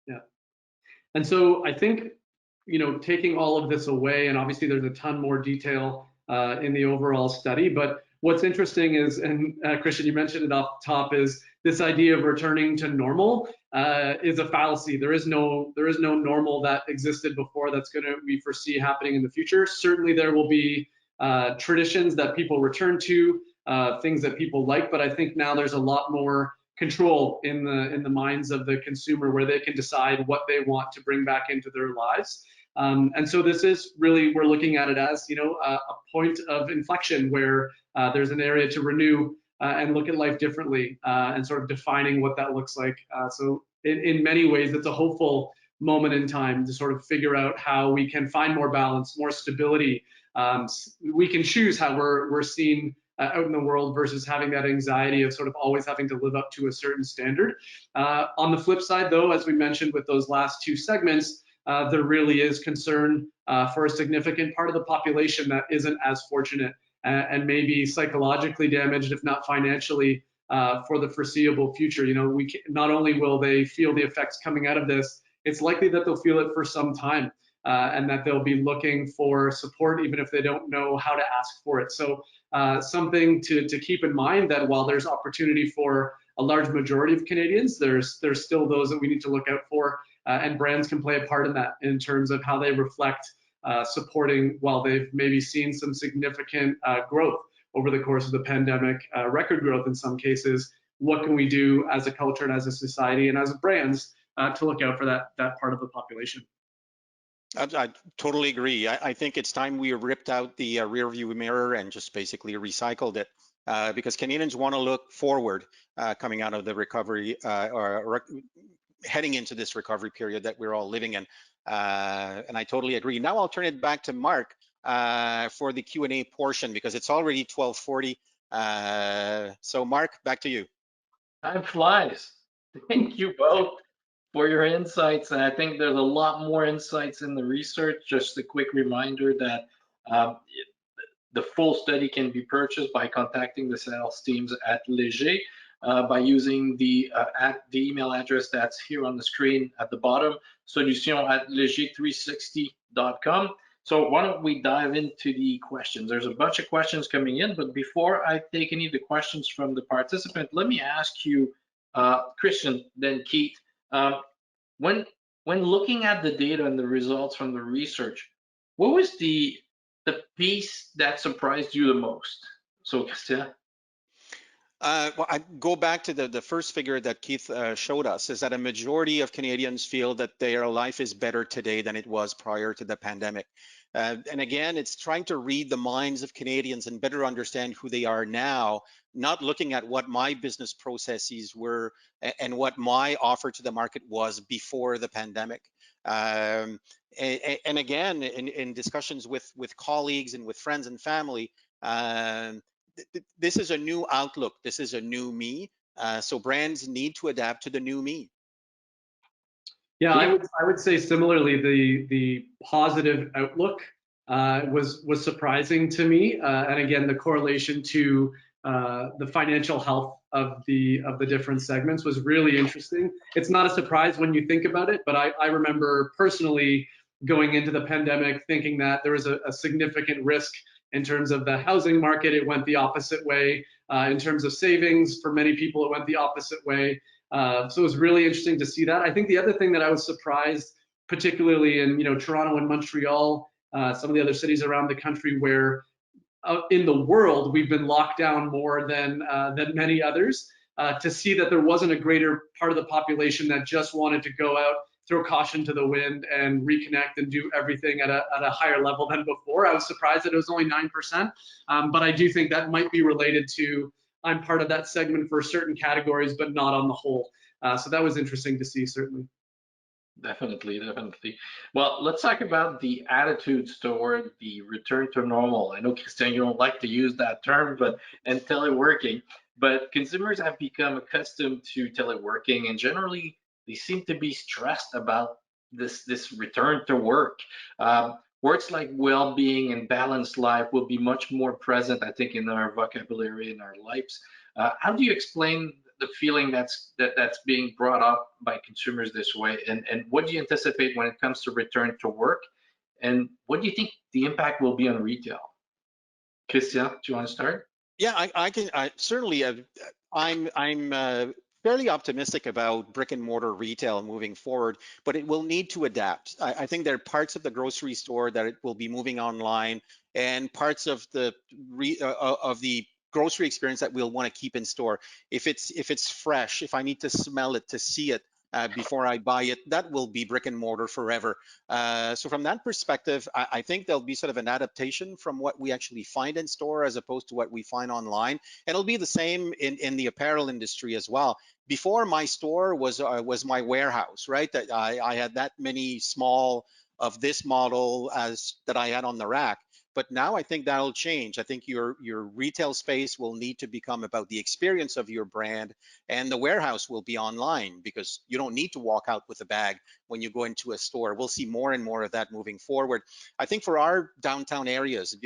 Yeah, and so I think taking all of this away, and obviously there's a ton more detail in the overall study, but what's interesting is, and Christian, you mentioned it off the top, is this idea of returning to normal is a fallacy. There is no normal that existed before that's going to we foresee happening in the future. Certainly there will be traditions that people return to, things that people like, but I think now there's a lot more control in the minds of the consumer, where they can decide what they want to bring back into their lives. And so this is really, we're looking at it as a point of inflection where there's an area to renew and look at life differently, and sort of defining what that looks like. So in many ways, it's a hopeful moment in time to sort of figure out how we can find more balance, more stability. We can choose how we're seen out in the world versus having that anxiety of sort of always having to live up to a certain standard. On the flip side, though, as we mentioned with those last two segments, there really is concern for a significant part of the population that isn't as fortunate and maybe psychologically damaged, if not financially, for the foreseeable future. Not only will they feel the effects coming out of this it's likely that they'll feel it for some time, and that they'll be looking for support even if they don't know how to ask for it. So something to keep in mind, that while there's opportunity for a large majority of Canadians, there's still those that we need to look out for, and brands can play a part in that in terms of how they reflect supporting while they've maybe seen some significant growth over the course of the pandemic, record growth in some cases. What can we do as a culture and as a society and as brands to look out for that part of the population? I totally agree. I think it's time we ripped out the rear view mirror and just basically recycled it, because Canadians want to look forward coming out of the recovery or heading into this recovery period that we're all living in. And I totally agree. Now I'll turn it back to Marc for the Q&A portion, because it's already 12:40. So Marc, back to you. Time flies. Thank you both for your insights. And I think there's a lot more insights in the research. Just a quick reminder that the full study can be purchased by contacting the sales teams at Léger by using the email address that's here on the screen at the bottom, solution@leger360.com. So why don't we dive into the questions? There's a bunch of questions coming in, but before I take any of the questions from the participant, let me ask you, Christian, then Keith, when looking at the data and the results from the research, what was the piece that surprised you the most? So, Christian. Well, I go back to the first figure that Keith showed us, is that a majority of Canadians feel that their life is better today than it was prior to the pandemic. And again, it's trying to read the minds of Canadians and better understand who they are now, not looking at what my business processes were and what my offer to the market was before the pandemic. And again, in discussions with colleagues and with friends and family, this is a new outlook. This is a new me. So brands need to adapt to the new me. Yeah, I would say similarly, the positive outlook was surprising to me, and again, the correlation to the financial health of the different segments was really interesting. It's not a surprise when you think about it, but I remember personally going into the pandemic thinking that there was a significant risk in terms of the housing market. It went the opposite way. In terms of savings, for many people, it went the opposite way. So it was really interesting to see that. I think the other thing that I was surprised, particularly in Toronto and Montreal, some of the other cities around the country where in the world we've been locked down more than many others, to see that there wasn't a greater part of the population that just wanted to go out, throw caution to the wind, and reconnect and do everything at a higher level than before. I was surprised that it was only 9%, but I do think that might be related to I'm part of that segment for certain categories, but not on the whole. So that was interesting to see, certainly. Definitely, definitely. Well, let's talk about the attitudes toward the return to normal. I know, Christian, you don't like to use that term, and teleworking, but consumers have become accustomed to teleworking, and generally they seem to be stressed about this return to work. Words like well-being and balanced life will be much more present, I think, in our vocabulary, in our lives. How do you explain the feeling that's being brought up by consumers this way, and what do you anticipate when it comes to return to work, and what do you think the impact will be on retail? Christian, do you want to start? Yeah, I can. Certainly, I'm fairly optimistic about brick and mortar retail moving forward, but it will need to adapt. I think there are parts of the grocery store that it will be moving online, and parts of the grocery experience that we'll want to keep in store. If it's fresh, if I need to smell it, to see it before I buy it, that will be brick and mortar forever. So from that perspective, I think there'll be sort of an adaptation from what we actually find in store as opposed to what we find online. And it'll be the same in the apparel industry as well. Before, my store was my warehouse, right? That I had that many small of this model as that I had on the rack. But now I think that'll change. I think your retail space will need to become about the experience of your brand, and the warehouse will be online because you don't need to walk out with a bag when you go into a store. We'll see more and more of that moving forward. I think for our downtown areas,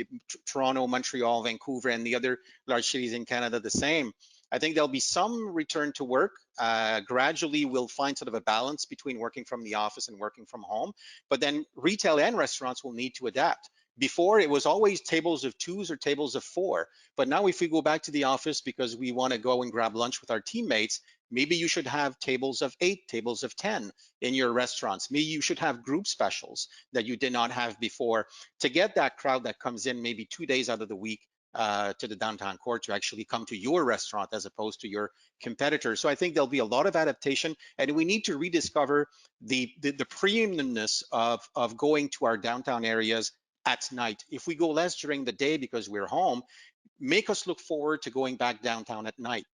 Toronto, Montreal, Vancouver, and the other large cities in Canada, the same. I think there'll be some return to work. Gradually, we'll find sort of a balance between working from the office and working from home. But then retail and restaurants will need to adapt. Before, it was always tables of 2s or tables of 4. But now if we go back to the office because we want to go and grab lunch with our teammates, maybe you should have tables of 8, tables of 10 in your restaurants. Maybe you should have group specials that you did not have before to get that crowd that comes in maybe 2 days out of the week to the downtown core to actually come to your restaurant as opposed to your competitors. So I think there'll be a lot of adaptation, and we need to rediscover the premiumness of going to our downtown areas at night. If we go less during the day because we're home, make us look forward to going back downtown at night.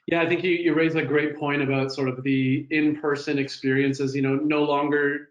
Yeah, I think you raise a great point about sort of the in-person experiences. You know, no longer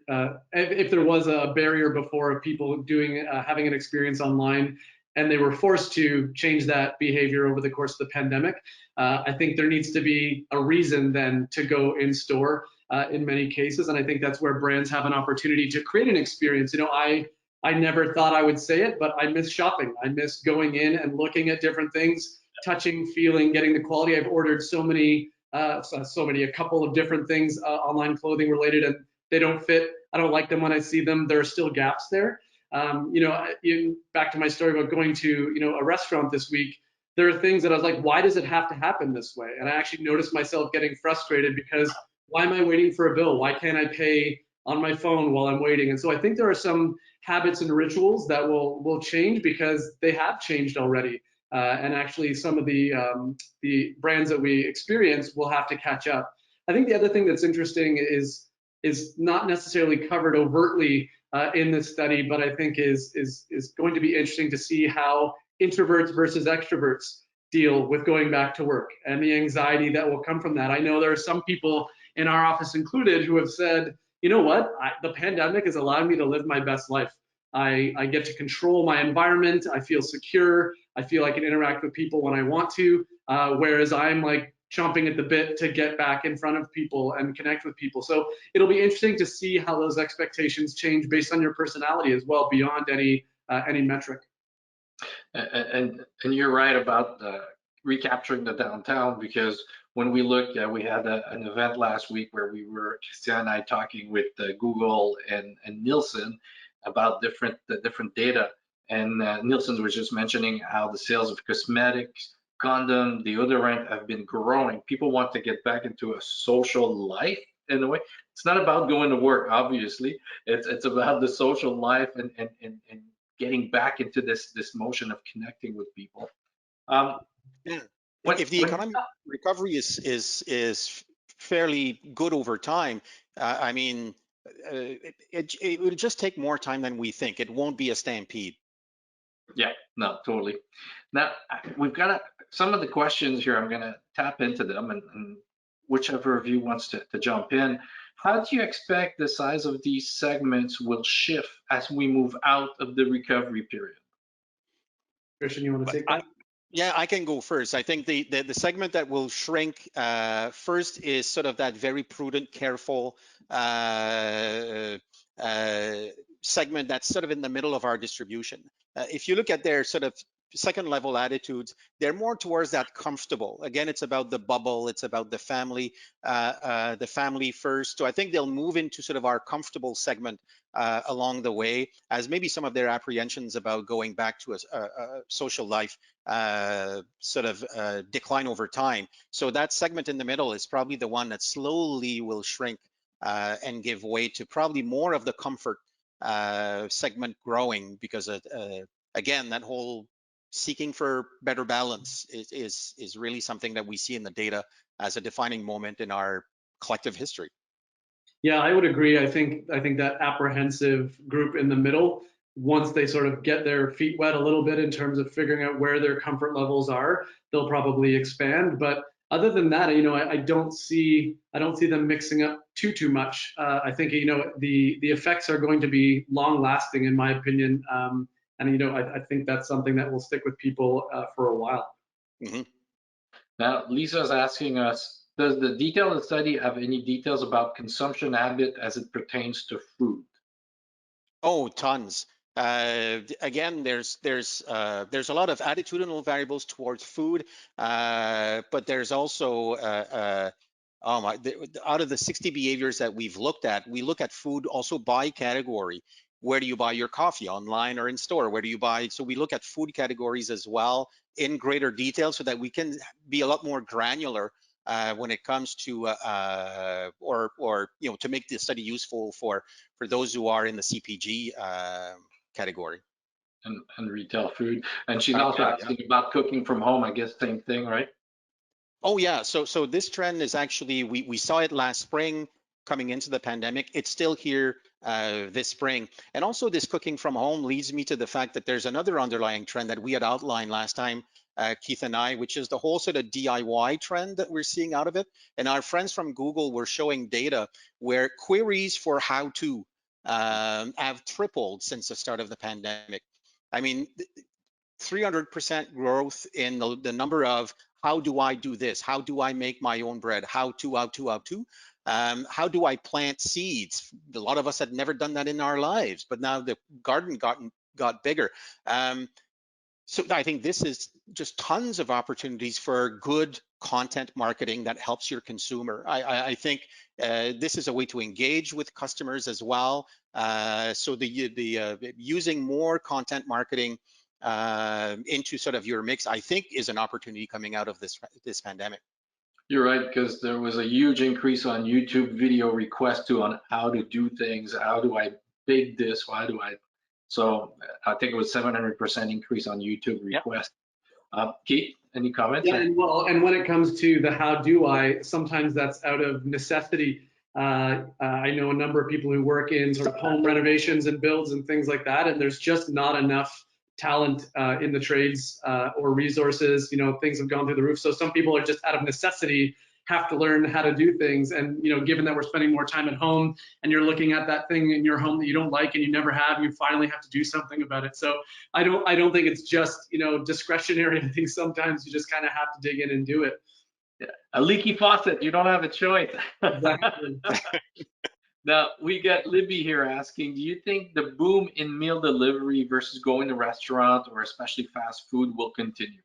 if there was a barrier before of people doing having an experience online, and they were forced to change that behavior over the course of the pandemic. I think there needs to be a reason then to go in store in many cases, and I think that's where brands have an opportunity to create an experience. You know, I never thought I would say it, but I miss shopping. I miss going in and looking at different things, touching, feeling, getting the quality. I've ordered a couple of different things online clothing related, and they don't fit. I don't like them when I see them. There are still gaps there. You know, back to my story about going to, a restaurant this week, there are things that I was like, why does it have to happen this way? And I actually noticed myself getting frustrated because why am I waiting for a bill? Why can't I pay on my phone while I'm waiting? And so I think there are some habits and rituals that will change because they have changed already. And actually some of the brands that we experience will have to catch up. I think the other thing that's interesting is not necessarily covered overtly in this study, but I think is going to be interesting to see how introverts versus extroverts deal with going back to work and the anxiety that will come from that. I know there are some people in our office included who have said, you know what, the pandemic has allowed me to live my best life. I get to control my environment. I feel secure. I feel I can interact with people when I want to, whereas I'm like chomping at the bit to get back in front of people and connect with people. So it'll be interesting to see how those expectations change based on your personality as well, beyond any metric. And you're right about recapturing the downtown, because when we look, we had an event last week where we were, Christian and I, talking with Google and Nielsen about the different data. And Nielsen was just mentioning how the sales of cosmetics, condom, deodorant have been growing. People want to get back into a social life in a way. It's not about going to work, obviously. It's about the social life and getting back into this motion of connecting with people. If the economic recovery is fairly good over time, I mean, it will just take more time than we think. It won't be a stampede. Yeah, no, totally. Now, we've got some of the questions here. I'm going to tap into them, and whichever of you wants to jump in. How do you expect the size of these segments will shift as we move out of the recovery period? Christian, you want to take that? Yeah, I can go first. I think the segment that will shrink first is sort of that very prudent, careful segment that's sort of in the middle of our distribution. If you look at their sort of second level attitudes, they're more towards that comfortable. Again, it's about the bubble, it's about the family first. So I think they'll move into sort of our comfortable segment along the way, as maybe some of their apprehensions about going back to a social life sort of decline over time. So that segment in the middle is probably the one that slowly will shrink and give way to probably more of the comfort segment growing, because again, that whole seeking for better balance is really something that we see in the data as a defining moment in our collective history. Yeah, I would agree. I think that apprehensive group in the middle, once they sort of get their feet wet a little bit in terms of figuring out where their comfort levels are, they'll probably expand. But other than that, I don't see them mixing up too much. I think the effects are going to be long lasting, in my opinion. And I think that's something that will stick with people for a while. Mm-hmm. Now, Lisa's asking us, does the detailed study have any details about consumption habit as it pertains to food? Oh, tons. Again, there's a lot of attitudinal variables towards food, but there's also out of the 60 behaviors that we've looked at, we look at food also by category. Where do you buy your coffee, online or in store? Where do you buy? So we look at food categories as well in greater detail so that we can be a lot more granular when it comes to or to make the study useful for those who are in the CPG category. And retail food. And she's also asking about cooking from home. I guess same thing, right? Oh yeah, so this trend is actually, we saw it last spring coming into the pandemic. It's still here this spring. And also this cooking from home leads me to the fact that there's another underlying trend that we had outlined last time, Keith and I, which is the whole sort of DIY trend that we're seeing out of it. And our friends from Google were showing data where queries for how to have tripled since the start of the pandemic. I mean, 300% growth in the number of how do I do this? How do I make my own bread? How do I plant seeds? A lot of us had never done that in our lives, but now the garden got bigger. So I think this is just tons of opportunities for good content marketing that helps your consumer. I think this is a way to engage with customers as well. So the using more content marketing into sort of your mix, I think, is an opportunity coming out of this pandemic. You're right, because there was a huge increase on YouTube video requests on how to do things. How do I bake this? Why do I? So I think it was 700% increase on YouTube requests. Yep. Keith, any comments? Yeah, and when it comes to the how do I, sometimes that's out of necessity. I know a number of people who work in sort of home renovations and builds and things like that, and there's just not enough talent in the trades or resources. Things have gone through the roof. So some people are just out of necessity have to learn how to do things. And given that we're spending more time at home and you're looking at that thing in your home that you don't like and you never have, you finally have to do something about it. So I don't think it's just discretionary. I think sometimes you just kind of have to dig in and do it. Yeah. A leaky faucet, you don't have a choice. Exactly. Now, we got Libby here asking, do you think the boom in meal delivery versus going to restaurant or especially fast food will continue?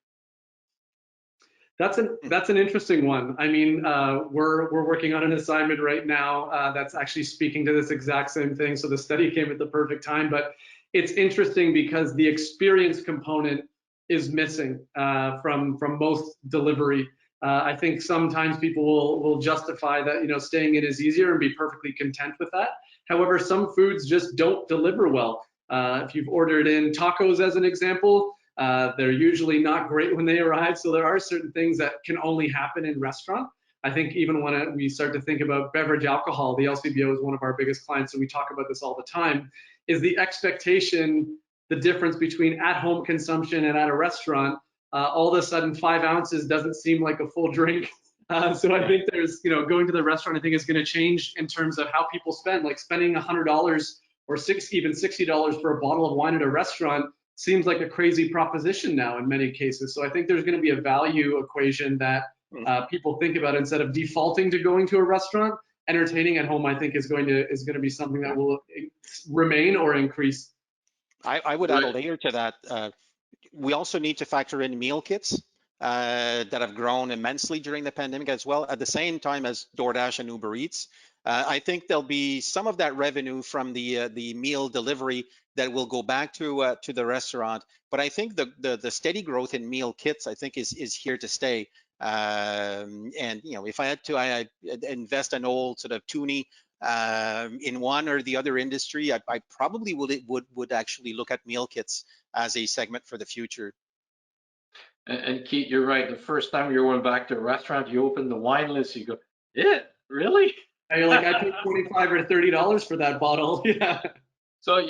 That's an interesting one. I mean, we're working on an assignment right now that's actually speaking to this exact same thing. So the study came at the perfect time, but it's interesting because the experience component is missing from most delivery. I think sometimes people will justify that staying in is easier and be perfectly content with that. However, some foods just don't deliver well. If you've ordered in tacos as an example, they're usually not great when they arrive. So there are certain things that can only happen in restaurant. I think even when we start to think about beverage alcohol, the LCBO is one of our biggest clients, and we talk about this all the time, is the expectation, the difference between at-home consumption and at a restaurant. All of a sudden 5 ounces doesn't seem like a full drink. So I think there's, going to the restaurant, I think is going to change in terms of how people spend, like spending $100 or even $60 for a bottle of wine at a restaurant seems like a crazy proposition now in many cases. So I think there's going to be a value equation that people think about instead of defaulting to going to a restaurant. Entertaining at home, I think, is going to be something that will remain or increase. I would add a layer to that. We also need to factor in meal kits that have grown immensely during the pandemic as well, at the same time as DoorDash and Uber Eats. I think there'll be some of that revenue from the meal delivery that will go back to the restaurant. But I think the steady growth in meal kits, I think, is here to stay. And if I had to, I invest an old sort of toonie in one or the other industry, I probably would actually look at meal kits as a segment for the future. And Keith, you're right. The first time you went back to a restaurant, you open the wine list, you go, yeah, really? And you're like, I paid $25 or $30 for that bottle. Yeah. So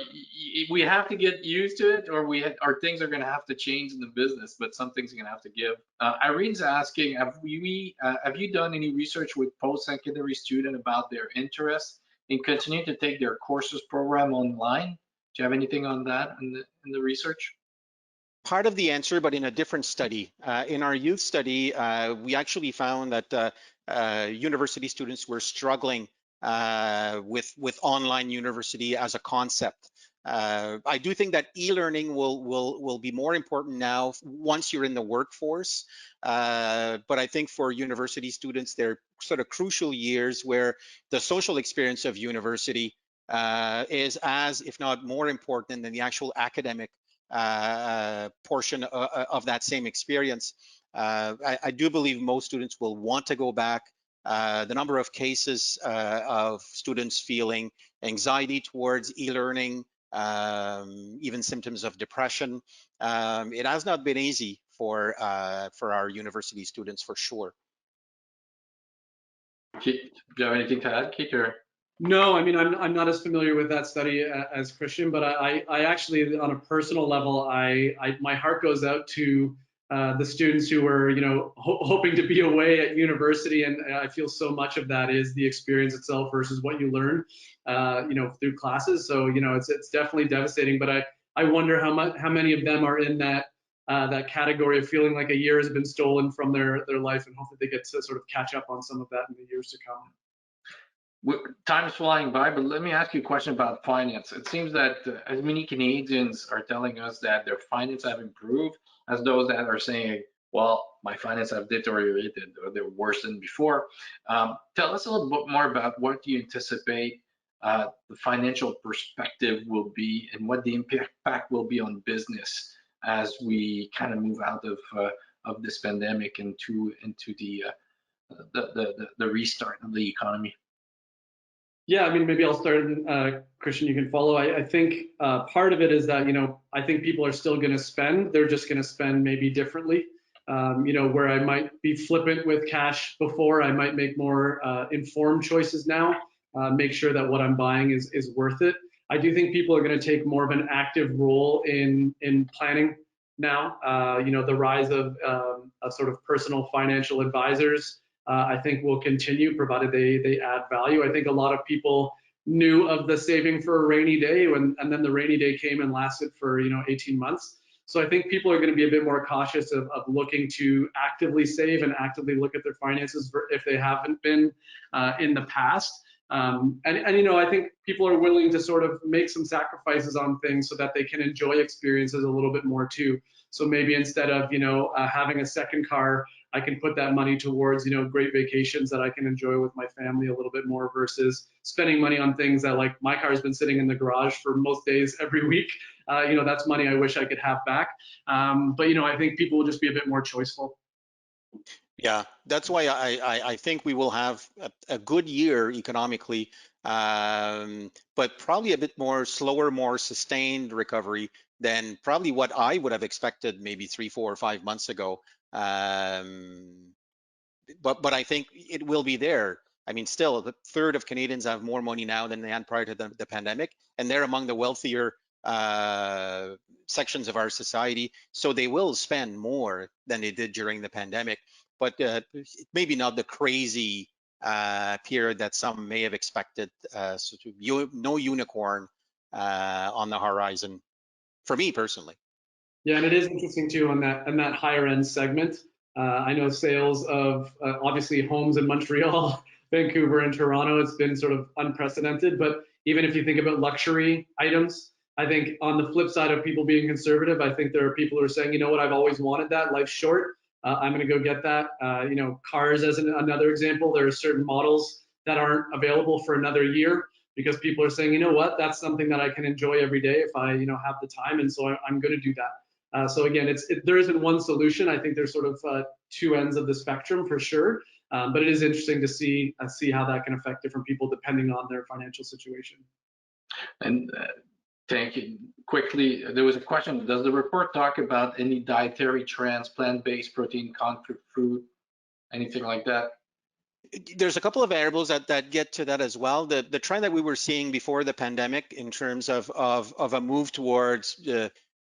we have to get used to it, or our things are going to have to change in the business, but some things are going to have to give. Irene's asking, have you done any research with post-secondary students about their interest in continuing to take their courses program online? Do you have anything on that in the research? Part of the answer, but in a different study. In our youth study, we actually found that university students were struggling with online university as a concept. I do think that e-learning will be more important now once you're in the workforce. But I think for university students, they're sort of crucial years where the social experience of university is as, if not more important than the actual academic portion of that same experience. I do believe most students will want to go back. The number of cases of students feeling anxiety towards e-learning, even symptoms of depression. It has not been easy for our university students, for sure. Keith, do you have anything to add, Keith? Or? No, I mean, I'm not as familiar with that study as Christian, but I actually, on a personal level, my heart goes out to the students who were, hoping to be away at university, and I feel so much of that is the experience itself versus what you learn, through classes. So, it's definitely devastating. But I wonder how many of them are in that category of feeling like a year has been stolen from their life, and hopefully they get to sort of catch up on some of that in the years to come. Time's flying by, but let me ask you a question about finance. It seems that as many Canadians are telling us that their finance have improved, as those that are saying, well, my finance have deteriorated or they're worse than before. Tell us a little bit more about what you anticipate the financial perspective will be and what the impact will be on business as we kind of move out of this pandemic into the restart of the economy. Yeah, I mean, maybe I'll start, Christian, you can follow. I think part of it is that, I think people are still going to spend. They're just going to spend maybe differently. Where I might be flippant with cash before, I might make more informed choices now, make sure that what I'm buying is worth it. I do think people are going to take more of an active role in planning now. The rise of sort of personal financial advisors, I think will continue, provided they add value. I think a lot of people knew of the saving for a rainy day, and then the rainy day came and lasted for 18 months. So I think people are going to be a bit more cautious of looking to actively save and actively look at their finances if they haven't been in the past. I think people are willing to sort of make some sacrifices on things so that they can enjoy experiences a little bit more too. So maybe instead of having a second car, I can put that money towards great vacations that I can enjoy with my family a little bit more, versus spending money on things that, like, my car has been sitting in the garage for most days every week. That's money I wish I could have back. But I think people will just be a bit more choiceful. Yeah, that's why I think we will have a good year economically, but probably a bit more slower, more sustained recovery than probably what I would have expected maybe 3, 4, or 5 months ago. But I think it will be there. I mean, still, a third of Canadians have more money now than they had prior to the pandemic, and they're among the wealthier sections of our society. So they will spend more than they did during the pandemic, but maybe not the crazy period that some may have expected. No unicorn on the horizon, for me personally. Yeah, and it is interesting too on that higher end segment. I know sales of obviously homes in Montreal, Vancouver, and Toronto, it's been sort of unprecedented. But even if you think about luxury items, I think on the flip side of people being conservative, I think there are people who are saying, you know what, I've always wanted that. Life's short. I'm going to go get that. Cars as another example. There are certain models that aren't available for another year because people are saying, you know what, that's something that I can enjoy every day if I have the time, and so I'm going to do that. So again, there isn't one solution. I think there's sort of two ends of the spectrum for sure, but it is interesting to see how that can affect different people depending on their financial situation. And thank you. Quickly, there was a question: does the report talk about any dietary trends, plant-based, protein, concentrated food, anything like that? There's a couple of variables that get to that as well. The trend that we were seeing before the pandemic in terms of a move towards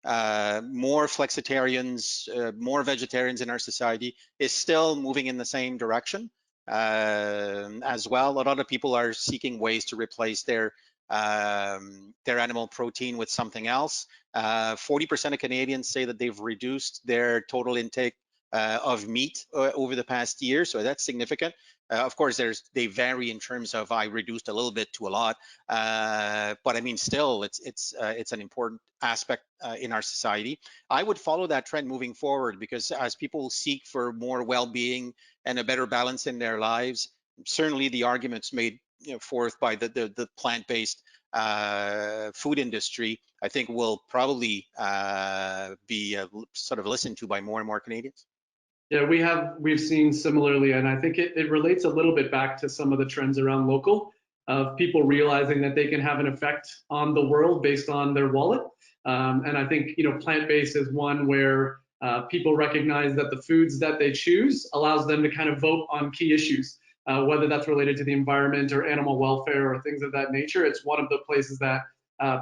more flexitarians, more vegetarians in our society is still moving in the same direction as well. A lot of people are seeking ways to replace their animal protein with something else. 40% of Canadians say that they've reduced their total intake of meat over the past year, so that's significant. Of course, they vary in terms of I reduced a little bit to a lot, but I mean, still, it's an important aspect in our society. I would follow that trend moving forward, because as people seek for more well-being and a better balance in their lives, certainly the arguments made forth by the plant-based food industry, I think, will probably be sort of listened to by more and more Canadians. Yeah, we've seen similarly, and I think it relates a little bit back to some of the trends around local, of people realizing that they can have an effect on the world based on their wallet. And I think, plant-based is one where people recognize that the foods that they choose allows them to kind of vote on key issues, whether that's related to the environment or animal welfare or things of that nature. It's one of the places that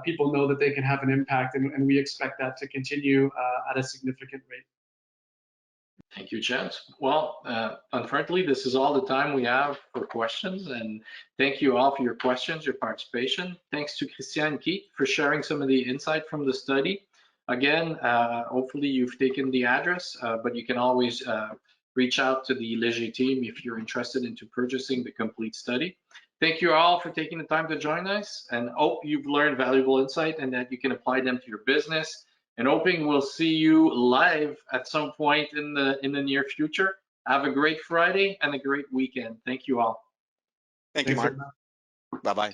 people know that they can have an impact, and we expect that to continue at a significant rate. Thank you, Chance. Well, unfortunately, this is all the time we have for questions, and thank you all for your questions, your participation. Thanks to Christian and Keith for sharing some of the insight from the study. Again, hopefully you've taken the address, but you can always reach out to the Léger team if you're interested into purchasing the complete study. Thank you all for taking the time to join us, and hope you've learned valuable insight and that you can apply them to your business. And hoping we'll see you live at some point in the near future. Have a great Friday and a great weekend. Thank you all. Thank you, Mark. Bye-bye.